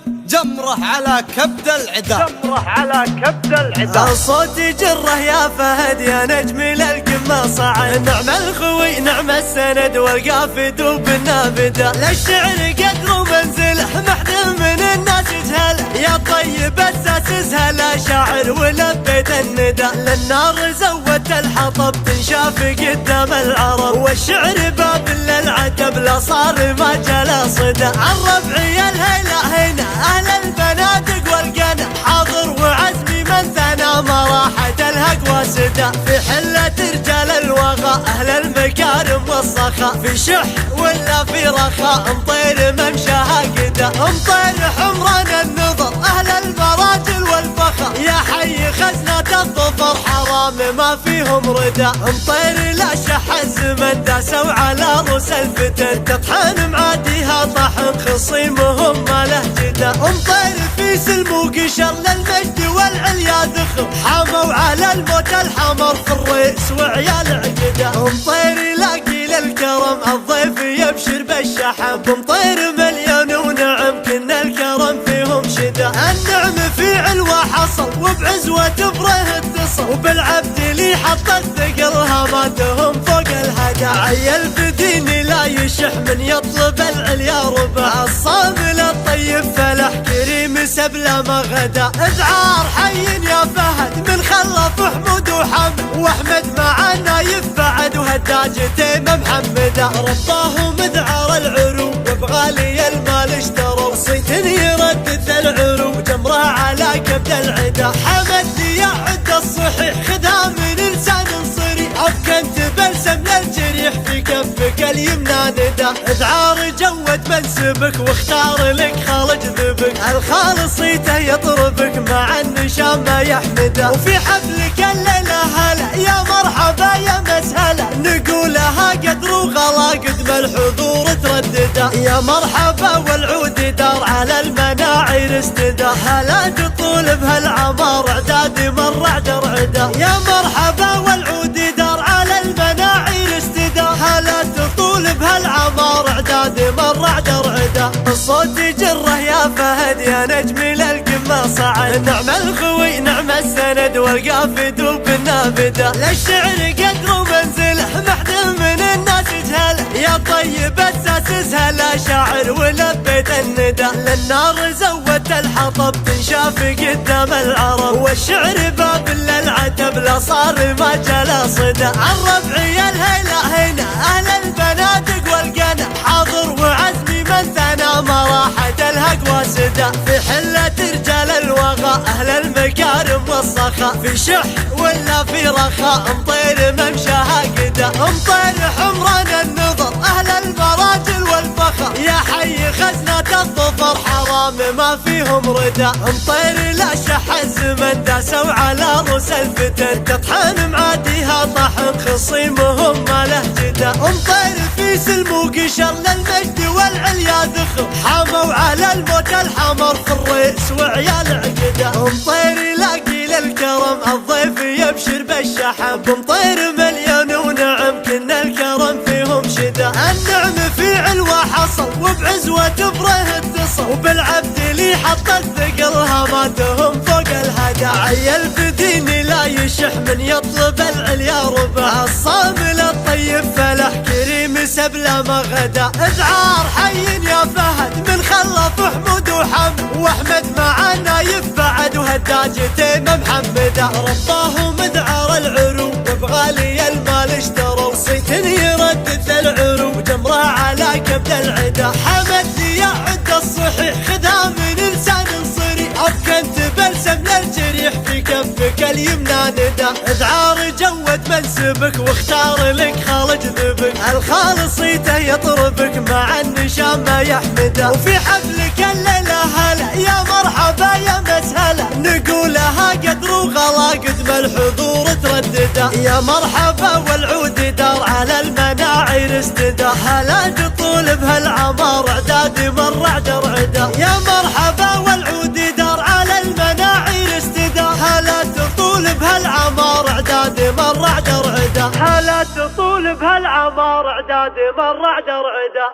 جمره على كبد العدا، جمره على كبد العدا. الصوت جره يا فهد يا نجم للقمة صعد، نعم الخوي نعم السند والقافد وبالنافدة، للشعر قدر ومنزله محد من الناس يجهله، يا طيب اساس لا شاعر ولبيت الندى، للنار زودت الحطب تنشاف قدام العرب، والشعر باب للعتب لا صار ما جلا صدى، الربعي الهيلة هنا اهل البنادق والقنا، حاضر وعزمي من ثنى ما راحت الهق وسدى، في حلة رجال الوغى اهل المكارم والسخاء، في شح ولا في رخاء مطير ممشاها قدا، مطير حمران النظر اهل المراجل والفخر، يا حي خزنة الظفر حرام ما فيهم ردا، مطير لا شح الزمن داسوا على رؤوس الفتن، تطحن معاديها طحن خصيمهم ما له جدا، مطير في سلم وقشر للمجد والعليا ذخر، حاموا على الموت الحمر في الرئيس وعيال عقدا، مطير لاقي للكرم الضيف يبشر بالشحب، مطير مليون ونعم كنا الكرم فيهم شدا، النعم في علوة حصل وبعزوة بره اتصل، وبالعبد لي حط الثقل هاماتهم فوق الهدى، عيل بديني لا يشح من يطلب العليا ربع، الصامل الطيب فلح كريم سبله ما غدا، اذعار حي يا فهد من خلف حمود وحمد، واحمد معنا يفعد وهداج تيم محمده، رباه مذعر العرو وبغالي المال اشتروا، صيت يردد العرو جمره على كبد العدا، حمد لي يعد الصحيح خذها من لسان صريح، ابكنت بلسم للجريح في كفك اليمنى ندى، اذعار جود منسبك واختار لك خالج ذبك، الخالصيته يطربك مع النشام ما يحمده، وفي حفلك الليله هلا يا مرحبا يا مسهلا، نقولها قدر وغلا قدم الحضور تردده، يا مرحبا والعود دار على المناعر استدى، هلا تطول بهالعمار اعدادي مر عدر عدا، يا مرحبا والعود دار على المناعر استدى، هلا تطول بهالعمار اعدادي مر عدر عدا، الصوت جره يا فهد يا نجم للقمة صعد، نعم الخوي نعم السند والقافد وبالنافدة، للشعر قدر ومنزله محد من الناس يجهله، يا طيب اساس لا شاعر ولبيت الندى، للنار زودت الحطب تنشاف قدام العرب، والشعر باب للعتب لا صار ما جلا صدى، الربعي الهيلة هنا اهل البنادق والقنا، حاضر وعزمي من ثنى ما راحت الهق وسدى، في حلة رجال الوغى اهل المكارم والسخاء، في شح ولا في رخاء مطير ممشاها قدا، مطير حمران النظر اهل المراجل والفخر، يا حي خزنة الظفر حرام ما فيهم ردا، مطير لا شح الزمن داسوا على رؤوس الفتن، تطحن معاديها طحن خصيمهم ما له جدا، مطير في سلم وقشر للمجد والعليا ذخر، حاموا على الموت الحمر في الرئيس وعيال عقدا، مطير لاقي للكرم الضيف يبشر بالشحب، مطير مليون ونعم كنا الكرم فيهم شدا، النعم في علوة حصل وبعزوة بره اتصل، وبالعبد لي حط الثقل هاماتهم فوق الهدى، عيل بديني لا يشح من يطلب العليا ربع، الصامل الطيب فلح كريم سبله ما غدا، اذعار حي يا فهد من خلف حمود وحمد، واحمد معنا يفعد وهداج تيم محمده، رباه مذعر العرو وبغالي المال اشتروا، صيت يردد العرو جمره على كبد العدا، حمد لي يعد الصحيح خذها من لسان صريح، ابكنت بلسم للجريح في كفك اليمنى ندى، اذعار جود منسبك واختار لك خالج ذبك، الخالصيته يطربك مع النشام ما يحمده، وفي حفلك الليله هلا يا مرحبا يا مسهلا، نقولها قدر وغلا قدم الحضور تردده، يا مرحبا والعود دار على المناعر استدى، هلا تطول بهالعمار اعدادي مر عدر عدا، يا مرحبا والعود دار على المناعر استدى، هلا تطول بهالعمار اعدادي مر عدر عدا، هلا تطول بهالعمار اعدادي مر عدر عدا.